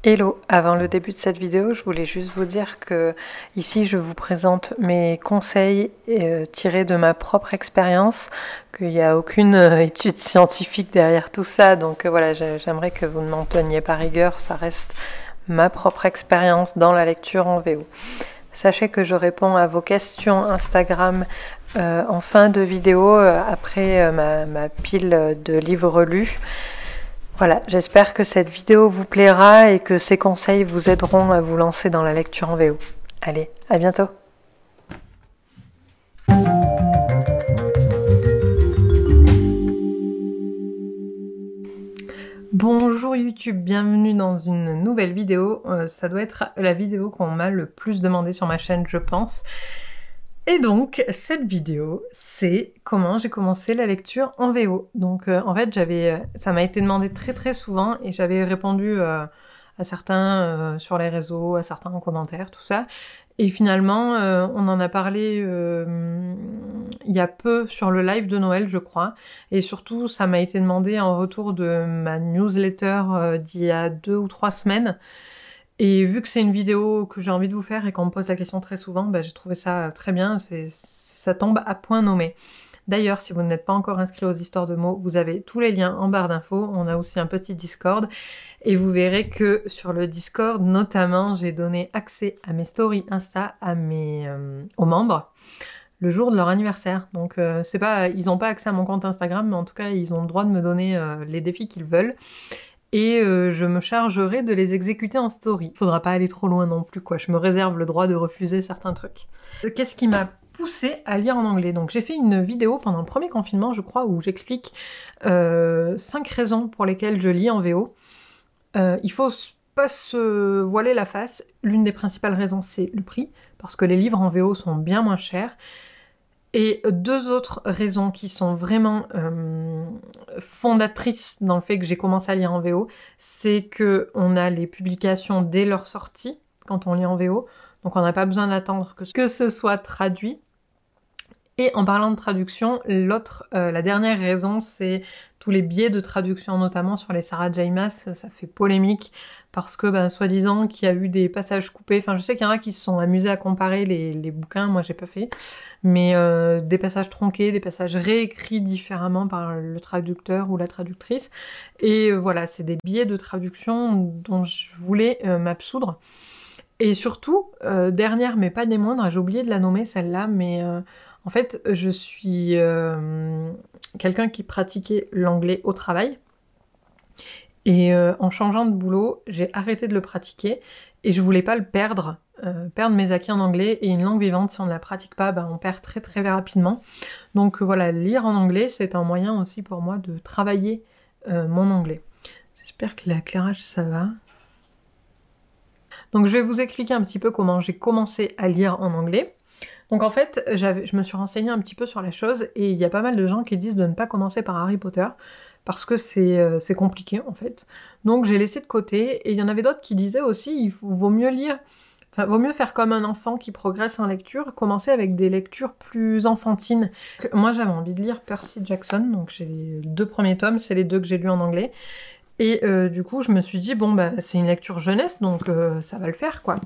Hello, avant le début de cette vidéo, je voulais juste vous dire que ici je vous présente mes conseils tirés de ma propre expérience, qu'il n'y a aucune étude scientifique derrière tout ça, donc voilà, j'aimerais que vous ne m'en teniez pas rigueur, ça reste ma propre expérience dans la lecture en VO. Sachez que je réponds à vos questions Instagram en fin de vidéo, après ma pile de livres lus. Voilà, j'espère que cette vidéo vous plaira et que ces conseils vous aideront à vous lancer dans la lecture en VO. Allez, à bientôt! Bonjour YouTube, bienvenue dans une nouvelle vidéo. Ça doit être la vidéo qu'on m'a le plus demandé sur ma chaîne, je pense. Et donc, cette vidéo, c'est comment j'ai commencé la lecture en VO. Donc, en fait, ça m'a été demandé très souvent et j'avais répondu à certains sur les réseaux, à certains en commentaire, tout ça. Et finalement, on en a parlé il y a peu sur le live de Noël, je crois. Et surtout, ça m'a été demandé en retour de ma newsletter d'il y a 2 ou 3 semaines. Et vu que c'est une vidéo que j'ai envie de vous faire et qu'on me pose la question très souvent, bah, j'ai trouvé ça très bien, ça tombe à point nommé. D'ailleurs, si vous n'êtes pas encore inscrit aux histoires de mots, vous avez tous les liens en barre d'infos. On a aussi un petit Discord. Et vous verrez que sur le Discord, notamment, j'ai donné accès à mes stories Insta aux membres le jour de leur anniversaire. Donc ils n'ont pas accès à mon compte Instagram, mais en tout cas, ils ont le droit de me donner les défis qu'ils veulent. Et je me chargerai de les exécuter en story. Faudra pas aller trop loin non plus, quoi. Je me réserve le droit de refuser certains trucs. Qu'est-ce qui m'a poussée à lire en anglais? Donc j'ai fait une vidéo pendant le premier confinement, je crois, où j'explique 5 raisons pour lesquelles je lis en VO. Il faut pas se voiler la face. L'une des principales raisons, c'est le prix, parce que les livres en VO sont bien moins chers. Et 2 autres raisons qui sont vraiment fondatrices dans le fait que j'ai commencé à lire en VO, c'est que on a les publications dès leur sortie, quand on lit en VO, donc on n'a pas besoin d'attendre que ce soit traduit. Et en parlant de traduction, la dernière raison, c'est tous les biais de traduction, notamment sur les Sarah J. Maas, ça fait polémique, parce que, soi-disant, qu'il y a eu des passages coupés. Enfin, je sais qu'il y en a qui se sont amusés à comparer les bouquins, moi j'ai pas fait, mais des passages tronqués, des passages réécrits différemment par le traducteur ou la traductrice. Et voilà, c'est des biais de traduction dont je voulais m'absoudre. Et surtout, dernière mais pas des moindres, j'ai oublié de la nommer celle-là, mais en fait, je suis quelqu'un qui pratiquait l'anglais au travail. Et en changeant de boulot, j'ai arrêté de le pratiquer et je voulais pas le perdre mes acquis en anglais. Et une langue vivante, si on ne la pratique pas, on perd très rapidement. Donc voilà, lire en anglais, c'est un moyen aussi pour moi de travailler mon anglais. J'espère que l'éclairage, ça va. Donc je vais vous expliquer un petit peu comment j'ai commencé à lire en anglais. Donc en fait, je me suis renseignée un petit peu sur la chose et il y a pas mal de gens qui disent de ne pas commencer par Harry Potter parce que c'est compliqué en fait. Donc j'ai laissé de côté et il y en avait d'autres qui disaient aussi il vaut mieux lire, enfin vaut mieux faire comme un enfant qui progresse en lecture, commencer avec des lectures plus enfantines. Moi j'avais envie de lire Percy Jackson, donc j'ai les 2 premiers tomes, c'est les 2 que j'ai lus en anglais. Et du coup je me suis dit bon c'est une lecture jeunesse donc ça va le faire quoi.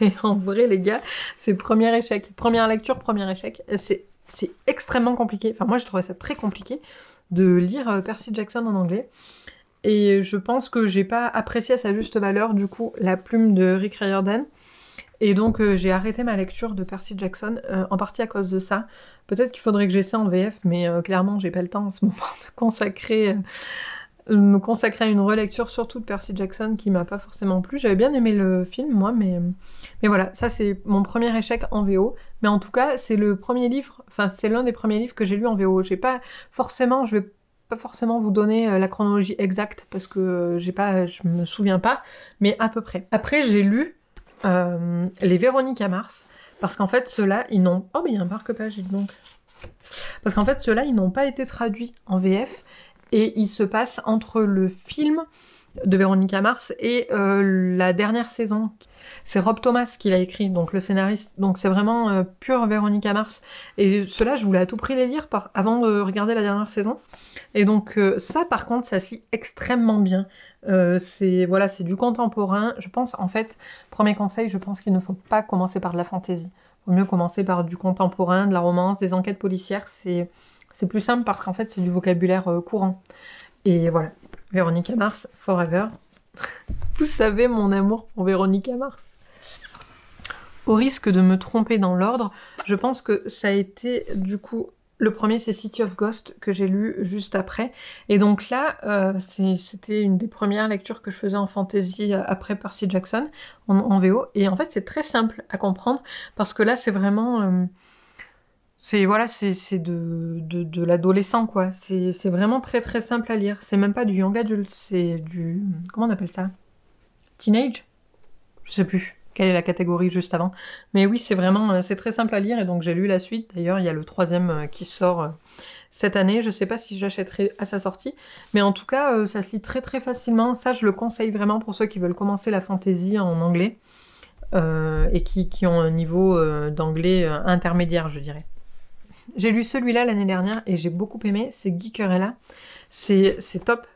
Et en vrai les gars, c'est premier échec. Première lecture, premier échec. C'est extrêmement compliqué. Enfin moi je trouvais ça très compliqué de lire Percy Jackson en anglais. Et je pense que j'ai pas apprécié à sa juste valeur du coup la plume de Rick Riordan. Et donc j'ai arrêté ma lecture de Percy Jackson en partie à cause de ça. Peut-être qu'il faudrait que j'essaie en VF, mais clairement j'ai pas le temps en ce moment de me consacrer à une relecture surtout de Percy Jackson qui m'a pas forcément plu. J'avais bien aimé le film moi, mais voilà, ça c'est mon premier échec en VO. Mais en tout cas, c'est le premier livre, enfin c'est l'un des premiers livres que j'ai lu en VO. Je vais pas forcément vous donner la chronologie exacte parce que je me souviens pas, mais à peu près. Après j'ai lu les Véronica Mars parce qu'en fait ceux-là ils n'ont... Oh mais il y a un marque-page, dites donc. Parce qu'en fait ceux-là ils n'ont pas été traduits en VF. Et il se passe entre le film de Véronica Mars, et la dernière saison. C'est Rob Thomas qui l'a écrit, donc le scénariste. Donc c'est vraiment pure Véronica Mars. Et ceux-là, je voulais à tout prix les lire avant de regarder la dernière saison. Et donc ça, par contre, ça se lit extrêmement bien. C'est voilà, c'est du contemporain. Je pense, en fait, premier conseil, je pense qu'il ne faut pas commencer par de la fantaisie. Il vaut mieux commencer par du contemporain, de la romance, des enquêtes policières. C'est plus simple parce qu'en fait, c'est du vocabulaire courant. Et voilà, Véronica Mars, forever. Vous savez mon amour pour Véronica Mars. Au risque de me tromper dans l'ordre, je pense que ça a été du coup... Le premier, c'est City of Ghost, que j'ai lu juste après. Et donc là, c'était une des premières lectures que je faisais en fantasy après Percy Jackson, en VO. Et en fait, c'est très simple à comprendre, parce que là, c'est vraiment... c'est de l'adolescent, quoi. C'est vraiment très très simple à lire. C'est même pas du young adulte, c'est du... Comment on appelle ça? Teenage? Je sais plus quelle est la catégorie juste avant. Mais oui, c'est vraiment, c'est très simple à lire, et donc j'ai lu la suite. D'ailleurs, il y a le 3e qui sort cette année. Je sais pas si j'achèterai à sa sortie, mais en tout cas, ça se lit très très facilement. Ça, je le conseille vraiment pour ceux qui veulent commencer la fantasy en anglais, et qui ont un niveau d'anglais intermédiaire, je dirais. J'ai lu celui-là l'année dernière, et j'ai beaucoup aimé, c'est Geekerella. C'est top,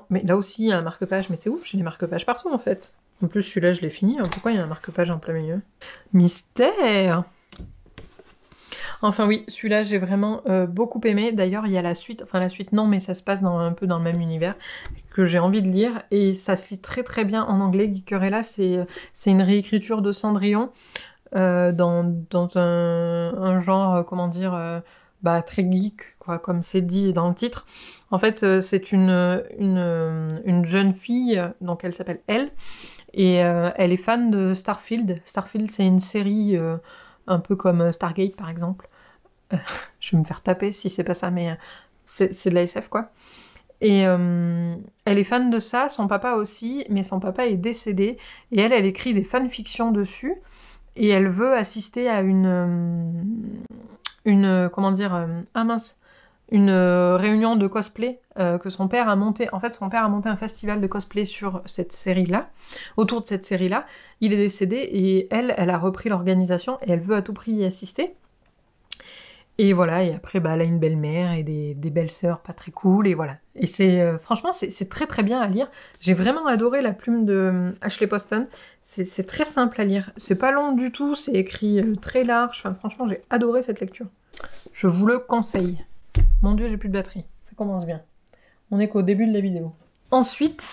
mais là aussi, il y a un marque-page, mais c'est ouf, j'ai des marque-pages partout en fait. En plus, celui-là, je l'ai fini. Pourquoi il y a un marque-page en plein milieu? Mystère! Enfin oui, celui-là, j'ai vraiment beaucoup aimé. D'ailleurs, il y a la suite. Enfin, la suite, non, mais ça se passe un peu dans le même univers que j'ai envie de lire. Et ça se lit très très bien en anglais. Geekerella, c'est une réécriture de Cendrillon dans un genre, comment dire, très geek, quoi, comme c'est dit dans le titre. En fait, c'est une jeune fille, donc elle s'appelle Elle. Et elle est fan de Starfield. Starfield, c'est une série un peu comme Stargate, par exemple. Je vais me faire taper si c'est pas ça, mais c'est de la SF, quoi. Et elle est fan de ça, son papa aussi, mais son papa est décédé. Et elle écrit des fanfictions dessus. Et elle veut assister à comment dire... ah mince, une réunion de cosplay que son père a monté. En fait, son père a monté un festival de cosplay sur cette série-là, autour de cette série-là. Il est décédé et elle a repris l'organisation et elle veut à tout prix y assister. Et voilà, et après, elle a une belle-mère et des belles-sœurs pas très cool, et voilà. Et franchement, c'est très très bien à lire. J'ai vraiment adoré la plume de Ashley Poston. C'est très simple à lire. C'est pas long du tout, c'est écrit très large. Enfin, franchement, j'ai adoré cette lecture. Je vous le conseille. Mon Dieu, j'ai plus de batterie. Ça commence bien. On est qu'au début de la vidéo. Ensuite,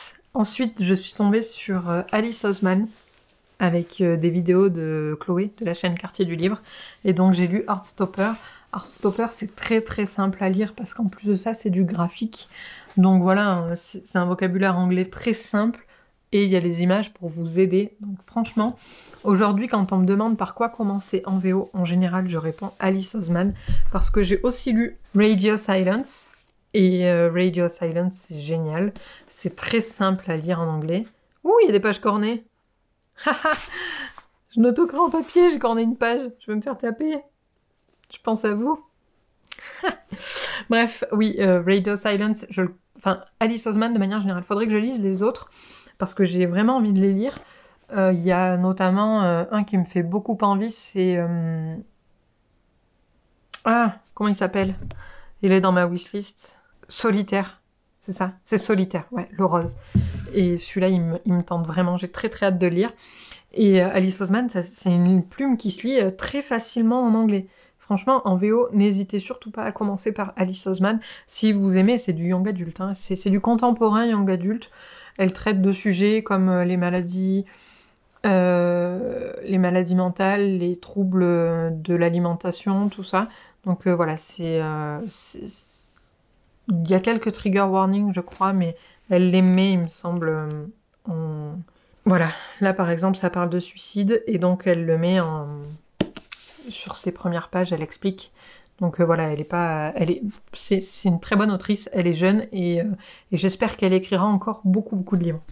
je suis tombée sur Alice Oseman avec des vidéos de Chloé, de la chaîne Quartier du Livre. Et donc, j'ai lu Heartstopper. Heartstopper, c'est très très simple à lire parce qu'en plus de ça, c'est du graphique. Donc voilà, c'est un vocabulaire anglais très simple et il y a les images pour vous aider. Donc franchement, aujourd'hui, quand on me demande par quoi commencer en VO, en général, je réponds Alice Oseman parce que j'ai aussi lu Radio Silence. Et Radio Silence, c'est génial. C'est très simple à lire en anglais. Ouh, il y a des pages cornées. Haha, je n'autocrée en papier, j'ai corné une page. Je vais me faire taper. Je pense à vous. Bref, oui, Radio Silence, enfin, Alice Oseman de manière générale. Faudrait que je lise les autres, parce que j'ai vraiment envie de les lire. Il y a notamment un qui me fait beaucoup envie, c'est... Ah, comment il s'appelle? Il est dans ma wishlist. Solitaire, c'est ça? C'est Solitaire, ouais, le rose. Et celui-là, il me tente vraiment, j'ai très très hâte de le lire. Et Alice Oseman, c'est une plume qui se lit très facilement en anglais. Franchement, en VO, n'hésitez surtout pas à commencer par Alice Oseman. Si vous aimez, c'est du young adulte. Hein. C'est du contemporain young adulte. Elle traite de sujets comme les maladies mentales, les troubles de l'alimentation, tout ça. Donc voilà, il y a quelques trigger warnings, je crois, mais elle les met, il me semble, Voilà, là par exemple, ça parle de suicide, et donc elle le met sur ses premières pages, elle explique. Donc voilà, c'est une très bonne autrice, elle est jeune et j'espère qu'elle écrira encore beaucoup beaucoup de livres.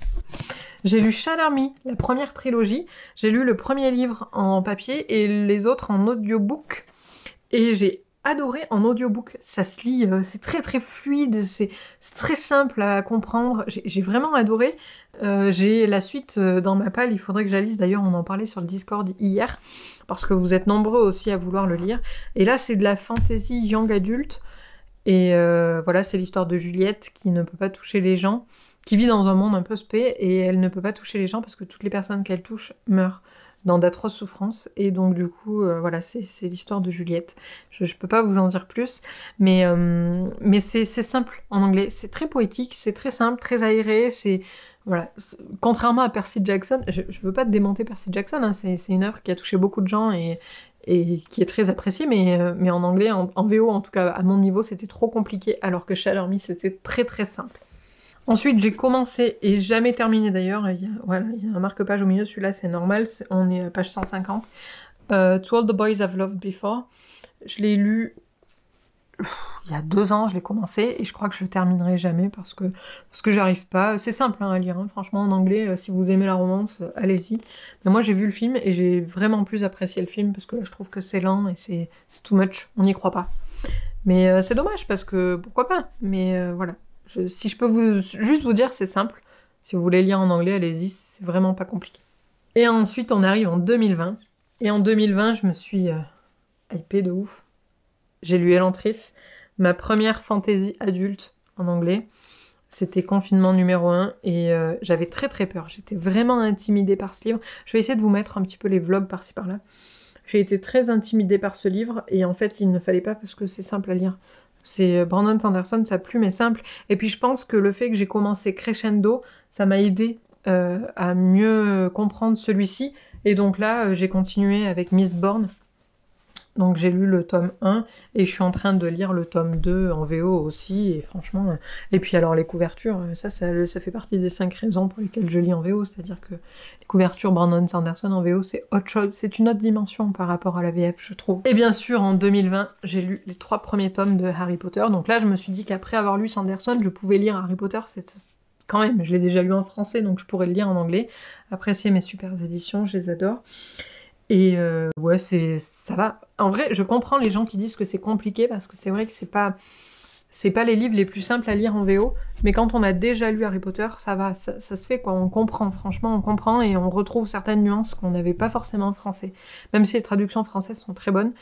J'ai lu Shine Army, la première trilogie. J'ai lu le premier livre en papier et les autres en audiobook. Et j'ai adoré en audiobook. Ça se lit, c'est très très fluide, c'est très simple à comprendre. J'ai vraiment adoré. J'ai la suite dans ma palle, il faudrait que je la lise. D'ailleurs, on en parlait sur le Discord hier, parce que vous êtes nombreux aussi à vouloir le lire. Et là, c'est de la fantasy young adulte. Et voilà, c'est l'histoire de Juliette qui ne peut pas toucher les gens, qui vit dans un monde un peu spé, et elle ne peut pas toucher les gens parce que toutes les personnes qu'elle touche meurent dans d'atroces souffrances. Et donc du coup, voilà, c'est l'histoire de Juliette. Je peux pas vous en dire plus, mais c'est simple en anglais. C'est très poétique, c'est très simple, très aéré, c'est... Voilà, contrairement à Percy Jackson, je veux pas démonter Percy Jackson, hein, c'est une œuvre qui a touché beaucoup de gens et qui est très appréciée, mais en anglais, en VO en tout cas à mon niveau, c'était trop compliqué, alors que Shallow Me c'était très très simple. Ensuite, j'ai commencé et jamais terminé d'ailleurs. Voilà, il y a un marque-page au milieu, celui-là c'est normal, on est à page 150. To All the Boys I've Loved Before. Je l'ai lu il y a 2 ans, je l'ai commencé et je crois que je le terminerai jamais parce que j'arrive pas. C'est simple hein, à lire, hein. Franchement en anglais, si vous aimez la romance, allez-y. Mais moi j'ai vu le film et j'ai vraiment plus apprécié le film parce que là je trouve que c'est lent et c'est too much, on n'y croit pas. Mais c'est dommage parce que pourquoi pas, mais voilà. Si je peux juste vous dire, c'est simple. Si vous voulez lire en anglais, allez-y, c'est vraiment pas compliqué. Et ensuite, on arrive en 2020. Et en 2020, je me suis hypée de ouf. J'ai lu Elantris, ma première fantasy adulte en anglais. C'était confinement numéro 1 et j'avais très très peur. J'étais vraiment intimidée par ce livre. Je vais essayer de vous mettre un petit peu les vlogs par-ci par-là. J'ai été très intimidée par ce livre et en fait, il ne fallait pas parce que c'est simple à lire. C'est Brandon Sanderson, sa plume est simple. Et puis je pense que le fait que j'ai commencé crescendo, ça m'a aidé à mieux comprendre celui-ci. Et donc là, j'ai continué avec Mistborn. Donc j'ai lu le tome 1 et je suis en train de lire le tome 2 en VO aussi. Et franchement... Et puis alors les couvertures, ça fait partie des 5 raisons pour lesquelles je lis en VO. C'est-à-dire que les couvertures Brandon Sanderson en VO, c'est autre chose. C'est une autre dimension par rapport à la VF, je trouve. Et bien sûr, en 2020, j'ai lu les 3 premiers tomes de Harry Potter. Donc là, je me suis dit qu'après avoir lu Sanderson, je pouvais lire Harry Potter. Quand même, je l'ai déjà lu en français, donc je pourrais le lire en anglais. Apprécier mes super éditions, je les adore. Et ouais, ça va. En vrai, je comprends les gens qui disent que c'est compliqué parce que c'est vrai que c'est pas les livres les plus simples à lire en VO, mais quand on a déjà lu Harry Potter, ça va, ça se fait quoi, on comprend, franchement on comprend et on retrouve certaines nuances qu'on n'avait pas forcément en français, même si les traductions françaises sont très bonnes,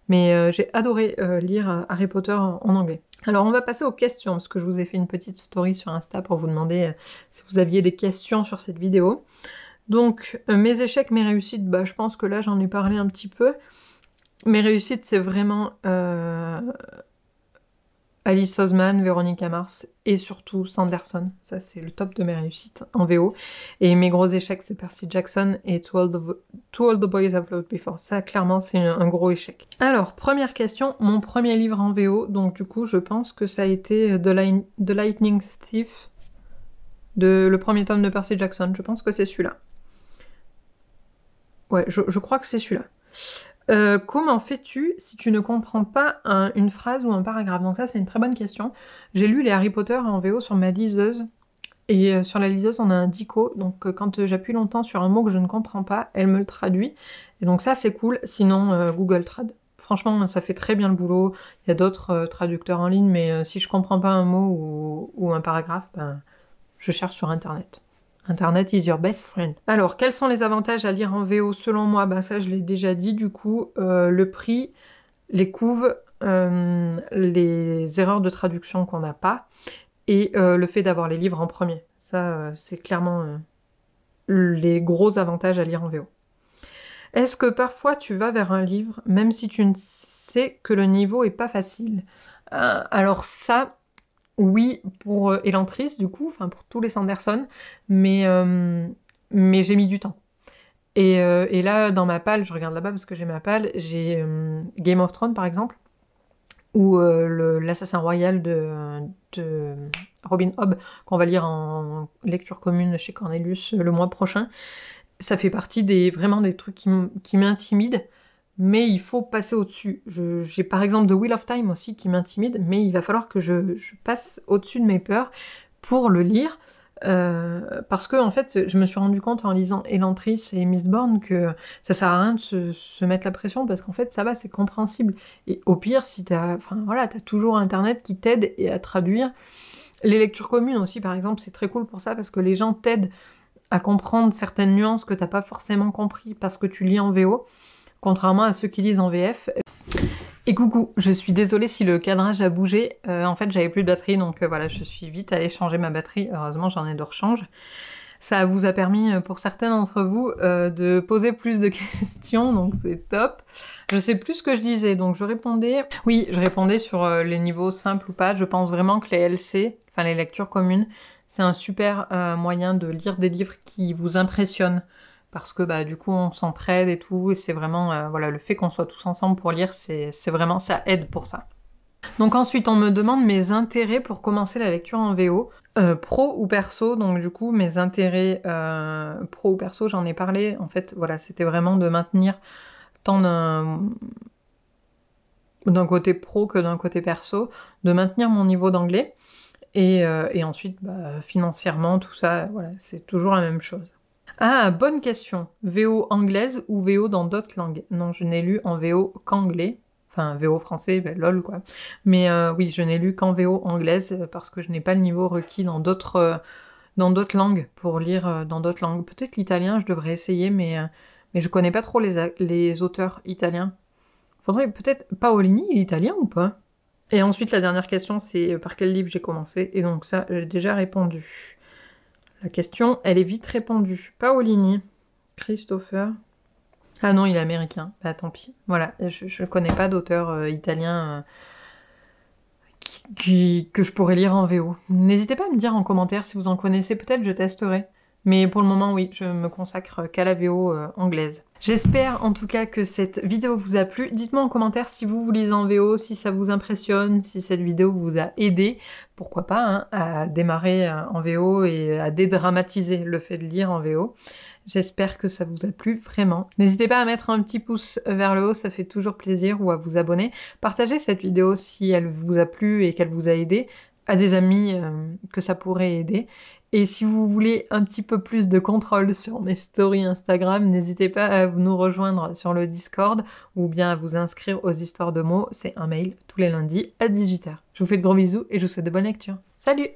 mais j'ai adoré lire Harry Potter en anglais. Alors on va passer aux questions, parce que je vous ai fait une petite story sur Insta pour vous demander si vous aviez des questions sur cette vidéo. Donc, mes échecs, mes réussites, bah, je pense que là, j'en ai parlé un petit peu. Mes réussites, c'est vraiment Alice Oseman, Véronica Mars et surtout Sanderson. Ça, c'est le top de mes réussites en VO. Et mes gros échecs, c'est Percy Jackson et To All the Boys I've Loved Before. Ça, clairement, c'est un gros échec. Alors, première question, mon premier livre en VO. Donc, du coup, je pense que ça a été The Lightning Thief, le premier tome de Percy Jackson. Je pense que c'est celui-là. Ouais, je crois que c'est celui-là. Comment fais-tu si tu ne comprends pas une phrase ou un paragraphe? Donc ça, c'est une très bonne question. J'ai lu les Harry Potter en VO sur ma liseuse. Et sur la liseuse, on a un dico. Donc quand j'appuie longtemps sur un mot que je ne comprends pas, elle me le traduit. Et donc ça, c'est cool. Sinon, Google Trad. Franchement, ça fait très bien le boulot. Il y a d'autres traducteurs en ligne, mais si je comprends pas un mot ou un paragraphe, ben, je cherche sur Internet. Internet is your best friend. Alors, quels sont les avantages à lire en VO selon moi? Bah ça, je l'ai déjà dit, du coup, le prix, les couves, les erreurs de traduction qu'on n'a pas, et le fait d'avoir les livres en premier. Ça, c'est clairement les gros avantages à lire en VO. Est-ce que parfois tu vas vers un livre, même si tu ne sais que le niveau est pas facile? Alors ça... Oui, pour Elantris, du coup, enfin pour tous les Sanderson, mais j'ai mis du temps. Et là, dans ma palle, je regarde là-bas parce que j'ai ma palle, j'ai Game of Thrones par exemple, ou l'Assassin Royal de Robin Hobb, qu'on va lire en lecture commune chez Cornelius le mois prochain. Ça fait partie vraiment des trucs qui m'intimident. Mais il faut passer au-dessus. J'ai par exemple The Wheel of Time aussi qui m'intimide, mais il va falloir que je passe au-dessus de mes peurs pour le lire. parce que en fait, je me suis rendu compte en lisant Elantris et Mistborn que ça sert à rien de se mettre la pression, parce qu'en fait, ça va, c'est compréhensible. Et au pire, si t'as toujours Internet qui t'aide et à traduire. Les lectures communes aussi, par exemple, c'est très cool pour ça, parce que les gens t'aident à comprendre certaines nuances que t'as pas forcément compris parce que tu lis en VO, contrairement à ceux qui lisent en VF. Et coucou, je suis désolée si le cadrage a bougé, en fait j'avais plus de batterie, donc voilà, je suis vite allée changer ma batterie, heureusement j'en ai de rechange. Ça vous a permis, pour certains d'entre vous, de poser plus de questions, donc c'est top. Je sais plus ce que je disais, donc je répondais... Oui, je répondais sur les niveaux simples ou pas. Je pense vraiment que les LC, enfin les lectures communes, c'est un super moyen de lire des livres qui vous impressionnent. Parce que bah, du coup on s'entraide et tout, et c'est vraiment... voilà, le fait qu'on soit tous ensemble pour lire, c'est vraiment... ça aide pour ça. Donc ensuite, on me demande mes intérêts pour commencer la lecture en VO. Pro ou perso, donc du coup, mes intérêts pro ou perso, j'en ai parlé. En fait, voilà, c'était vraiment de maintenir tant d'un côté pro que d'un côté perso, de maintenir mon niveau d'anglais. Et ensuite, bah, financièrement, tout ça, voilà, c'est toujours la même chose. Ah, bonne question. VO anglaise ou VO dans d'autres langues? Non, je n'ai lu en VO qu'anglais. Enfin, VO français, ben, lol quoi. Mais oui, je n'ai lu qu'en VO anglaise parce que je n'ai pas le niveau requis dans d'autres langues pour lire dans d'autres langues. Peut-être l'italien, je devrais essayer, mais je connais pas trop les auteurs italiens. Faudrait peut-être... Paolini, il est italien ou pas? Et ensuite, la dernière question, c'est par quel livre j'ai commencé. Et donc ça, j'ai déjà répondu. La question, elle est vite répondue. Paolini. Christopher... Ah non, il est américain. Bah tant pis. Voilà, je connais pas d'auteur italien que je pourrais lire en VO. N'hésitez pas à me dire en commentaire si vous en connaissez, peut-être je testerai. Mais pour le moment, oui, je me consacre qu'à la VO anglaise. J'espère en tout cas que cette vidéo vous a plu. Dites-moi en commentaire si vous lisez en VO, si ça vous impressionne, si cette vidéo vous a aidé, pourquoi pas, hein, à démarrer en VO et à dédramatiser le fait de lire en VO. J'espère que ça vous a plu vraiment. N'hésitez pas à mettre un petit pouce vers le haut, ça fait toujours plaisir, ou à vous abonner. Partagez cette vidéo si elle vous a plu et qu'elle vous a aidé, à des amis que ça pourrait aider. Et si vous voulez un petit peu plus de contrôle sur mes stories Instagram, n'hésitez pas à nous rejoindre sur le Discord ou bien à vous inscrire aux histoires de mots. C'est un mail tous les lundis à 18 h. Je vous fais de gros bisous et je vous souhaite de bonnes lectures. Salut!